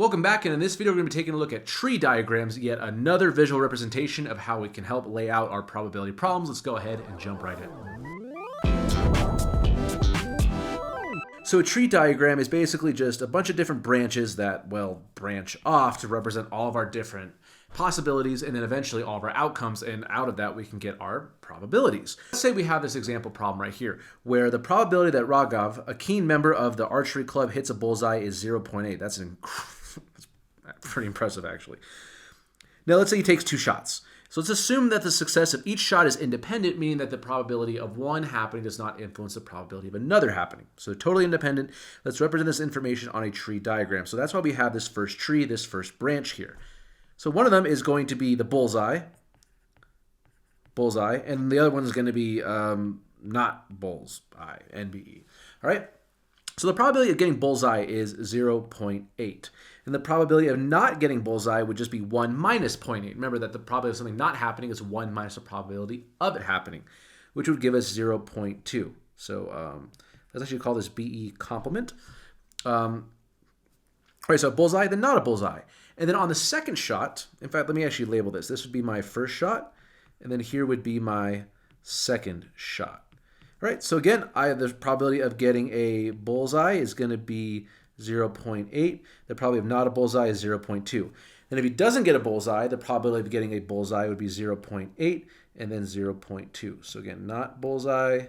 Welcome back, and in this video we're going to be taking a look at tree diagrams, yet another visual representation of how we can help lay out our probability problems. Let's go ahead and jump right in. So a tree diagram is basically just a bunch of different branches that, well, branch off to represent all of our different possibilities and then eventually all of our outcomes, and out of that we can get our probabilities. Let's say we have this example problem right here where the probability that Raghav, a keen member of the archery club, hits a bullseye is 0.8. That's pretty impressive, actually. Now let's say he takes 2 shots. So let's assume that the success of each shot is independent, meaning that the probability of one happening does not influence the probability of another happening. So totally independent. Let's represent this information on a tree diagram. So that's why we have this first tree, this first branch here. So one of them is going to be the bullseye, and the other one is going to be not bullseye, NBE. All right. So the probability of getting bullseye is 0.8. And the probability of not getting bullseye would just be 1 minus 0.8. Remember that the probability of something not happening is 1 minus the probability of it happening, which would give us 0.2. So let's actually call this BE complement. All right, so a bullseye, then not a bullseye. And then on the second shot, in fact, let me actually label this. This would be my first shot, and then here would be my second shot. All right, so again, the probability of getting a bullseye is going to be 0.8. The probability of not a bullseye is 0.2. And if he doesn't get a bullseye, the probability of getting a bullseye would be 0.8 and then 0.2. So again, not bullseye,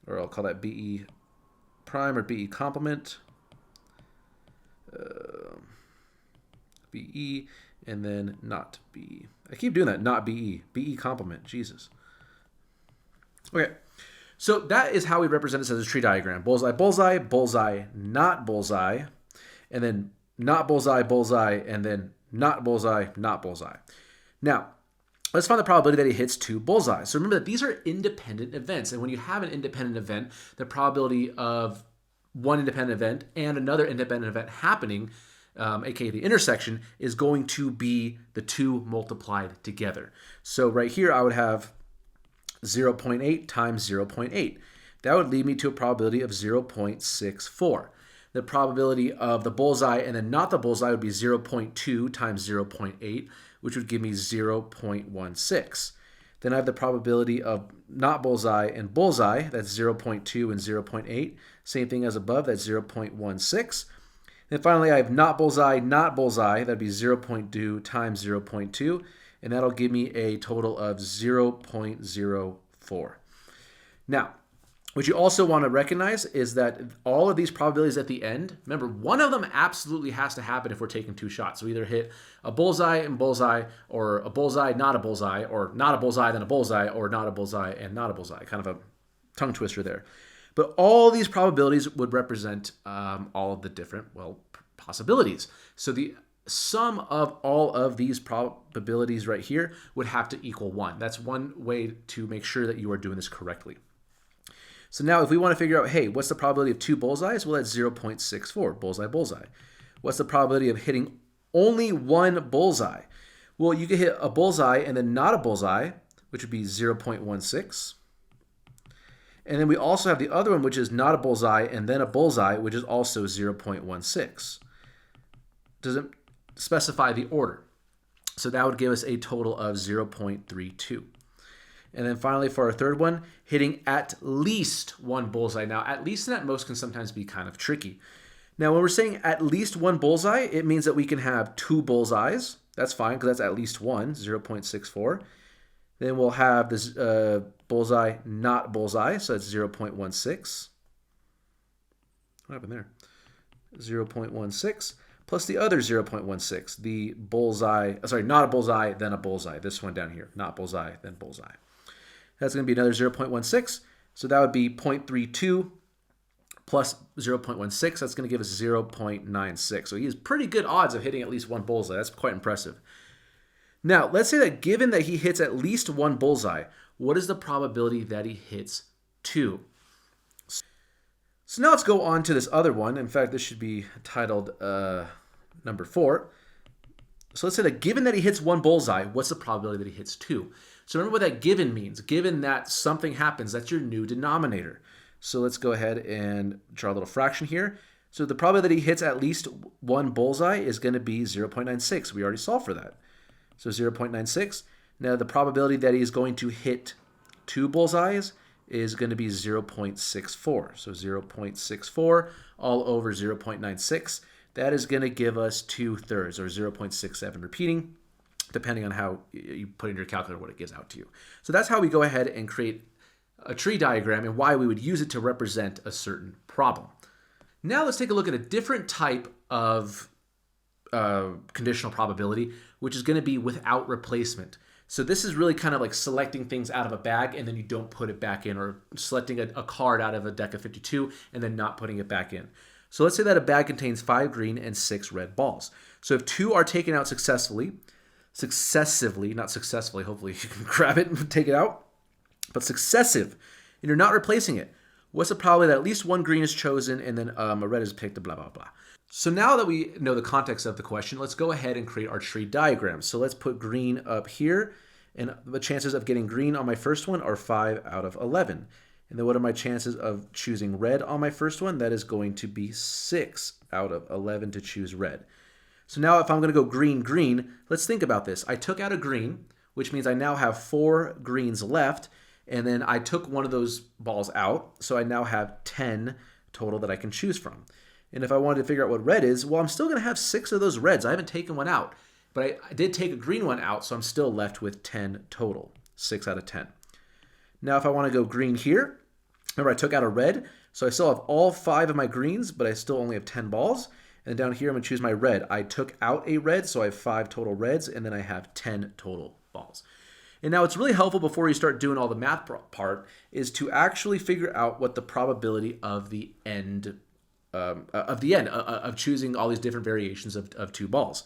or I'll call that BE prime or BE complement. BE and then not BE. I keep doing that, not BE. BE complement, Jesus. Okay. So that is how we represent this as a tree diagram. Bullseye, bullseye, bullseye, not bullseye, and then not bullseye, bullseye, and then not bullseye, not bullseye. Now, let's find the probability that he hits 2 bullseyes. So remember that these are independent events, and when you have an independent event, the probability of one independent event and another independent event happening, aka the intersection, is going to be the 2 multiplied together. So right here I would have 0.8 times 0.8. That would lead me to a probability of 0.64. The probability of the bullseye and then not the bullseye would be 0.2 times 0.8, which would give me 0.16. Then I have the probability of not bullseye and bullseye, that's 0.2 and 0.8. Same thing as above, that's 0.16. Then finally I have not bullseye, that'd be 0.2 times 0.2. And that'll give me a total of 0.04. Now, what you also want to recognize is that all of these probabilities at the end, remember, one of them absolutely has to happen if we're taking 2 shots. So either hit a bullseye and bullseye, or a bullseye, not a bullseye, or not a bullseye, then a bullseye, or not a bullseye and not a bullseye. Kind of a tongue twister there. But all these probabilities would represent all of the different, well, possibilities. So the sum of all of these probabilities right here would have to equal 1. That's one way to make sure that you are doing this correctly. So now if we want to figure out, hey, what's the probability of 2 bullseyes? Well, that's 0.64, bullseye, bullseye. What's the probability of hitting only 1 bullseye? Well, you could hit a bullseye and then not a bullseye, which would be 0.16. And then we also have the other one, which is not a bullseye and then a bullseye, which is also 0.16. Doesn't specify the order. So that would give us a total of 0.32. And then finally for our third one, hitting at least 1 bullseye. Now, at least and at most can sometimes be kind of tricky. Now, when we're saying at least 1 bullseye, it means that we can have 2 bullseyes. That's fine because that's at least 1, 0.64. Then we'll have this bullseye, not bullseye, so that's 0.16. What happened there? 0.16. Plus the other 0.16, the bullseye, sorry, not a bullseye, then a bullseye. This one down here, not bullseye, then bullseye. That's going to be another 0.16. So that would be 0.32 plus 0.16. That's going to give us 0.96. So he has pretty good odds of hitting at least 1 bullseye. That's quite impressive. Now, let's say that given that he hits at least 1 bullseye, what is the probability that he hits 2? So now let's go on to this other one. In fact, this should be titled number 4. So let's say that given that he hits 1 bullseye, what's the probability that he hits 2? So remember what that given means. Given that something happens, that's your new denominator. So let's go ahead and draw a little fraction here. So the probability that he hits at least one bullseye is going to be 0.96. We already solved for that. So 0.96. Now the probability that he's going to hit two bullseyes is going to be 0.64. So 0.64 all over 0.96. That is going to give us 2/3 or 0.67 repeating, depending on how you put in your calculator what it gives out to you. So that's how we go ahead and create a tree diagram and why we would use it to represent a certain problem. Now let's take a look at a different type of conditional probability, which is going to be without replacement. So this is really kind of like selecting things out of a bag and then you don't put it back in, or selecting a card out of a deck of 52 and then not putting it back in. So let's say that a bag contains 5 green and 6 red balls. So if 2 are taken out successively, not successfully, hopefully you can grab it and take it out, but successive, and you're not replacing it, what's the probability that at least one green is chosen and then a red is picked, blah, blah, blah. So now that we know the context of the question, let's go ahead and create our tree diagram. So let's put green up here, and the chances of getting green on my first one are 5 out of 11. And then what are my chances of choosing red on my first one? That is going to be 6 out of 11 to choose red. So now if I'm going to go green, green, let's think about this. I took out a green, which means I now have 4 greens left, and then I took one of those balls out, so I now have 10 total that I can choose from. And if I wanted to figure out what red is, well, I'm still going to have 6 of those reds. I haven't taken one out, but I did take a green one out, so I'm still left with 10 total, 6 out of 10. Now if I want to go green here, remember I took out a red, so I still have all 5 of my greens, but I still only have 10 balls. And down here I'm going to choose my red. I took out a red, so I have 5 total reds, and then I have 10 total balls. And now it's really helpful before you start doing all the math part is to actually figure out what the probability of the end of choosing all these different variations of 2 balls.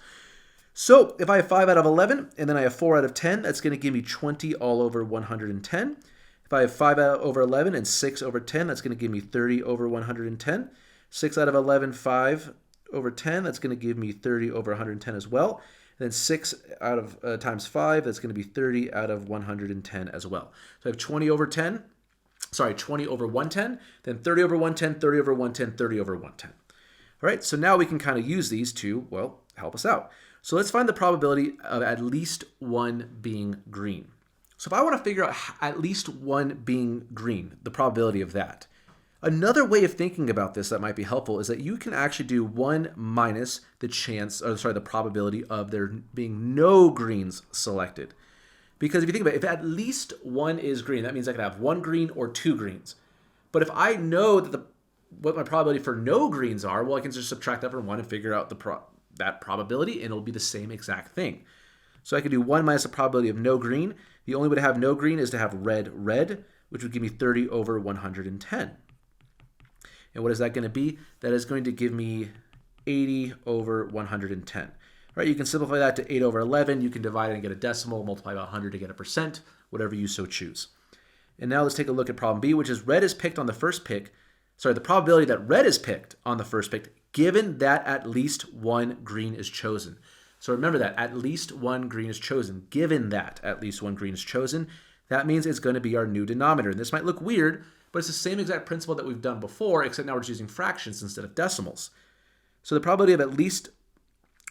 So if I have 5 out of 11 and then I have 4 out of 10, that's going to give me 20 all over 110. If I have 5 out over 11 and 6 over 10, that's going to give me 30 over 110. 6 out of 11, 5 over 10, that's going to give me 30 over 110 as well. And then 6 out of times 5, that's going to be 30 out of 110 as well. So I have 20 over 110, then 30 over 110, 30 over 110, 30 over 110. All right, so now we can kind of use these to, well, help us out. So let's find the probability of at least one being green. So if I want to figure out at least one being green, the probability of that. Another way of thinking about this that might be helpful is that you can actually do 1 minus the probability of there being no greens selected. Because if you think about it, if at least one is green, that means I could have 1 green or 2 greens. But if I know that what my probability for no greens are, well, I can just subtract that from 1 and figure out that probability, and it'll be the same exact thing. So I could do 1 minus the probability of no green. The only way to have no green is to have red, red, which would give me 30 over 110. And what is that going to be? That is going to give me 80 over 110. Right, you can simplify that to 8 over 11. You can divide it and get a decimal, multiply by 100 to get a percent, whatever you so choose. And now let's take a look at problem B, which is red is picked on the first pick. Sorry, the probability that red is picked on the first pick, given that at least 1 green is chosen. So remember that, at least 1 green is chosen. Given that at least 1 green is chosen, that means it's going to be our new denominator. And this might look weird, but it's the same exact principle that we've done before, except now we're just using fractions instead of decimals. So the probability of at least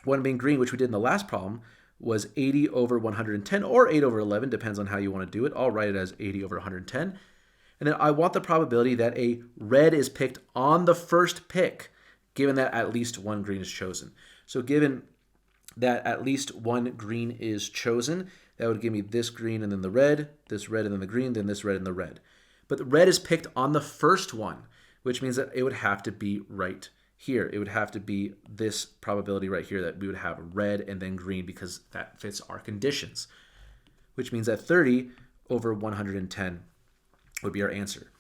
1 being green, which we did in the last problem, was 80 over 110, or 8 over 11, depends on how you want to do it. I'll write it as 80 over 110. And then I want the probability that a red is picked on the first pick, given that at least 1 green is chosen. So given that at least 1 green is chosen, that would give me this green and then the red, this red and then the green, then this red and the red. But the red is picked on the first one, which means that it would have to be right here. It would have to be this probability right here that we would have red and then green because that fits our conditions, which means that 30 over 110 would be our answer.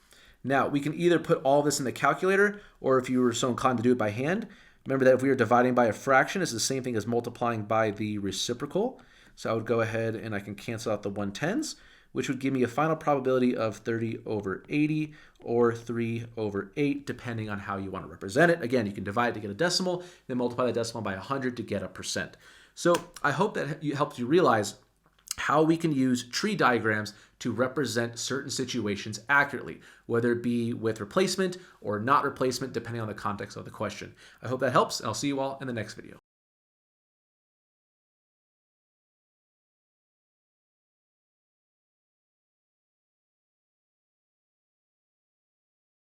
Now, we can either put all this in the calculator, or if you were so inclined to do it by hand, remember that if we are dividing by a fraction, it's the same thing as multiplying by the reciprocal. So I would go ahead and I can cancel out the 110s, which would give me a final probability of 30 over 80 or 3 over 8, depending on how you want to represent it. Again, you can divide to get a decimal, then multiply the decimal by 100 to get a percent. So I hope that helps you realize how we can use tree diagrams to represent certain situations accurately, whether it be with replacement or not replacement, depending on the context of the question. I hope that helps, and I'll see you all in the next video.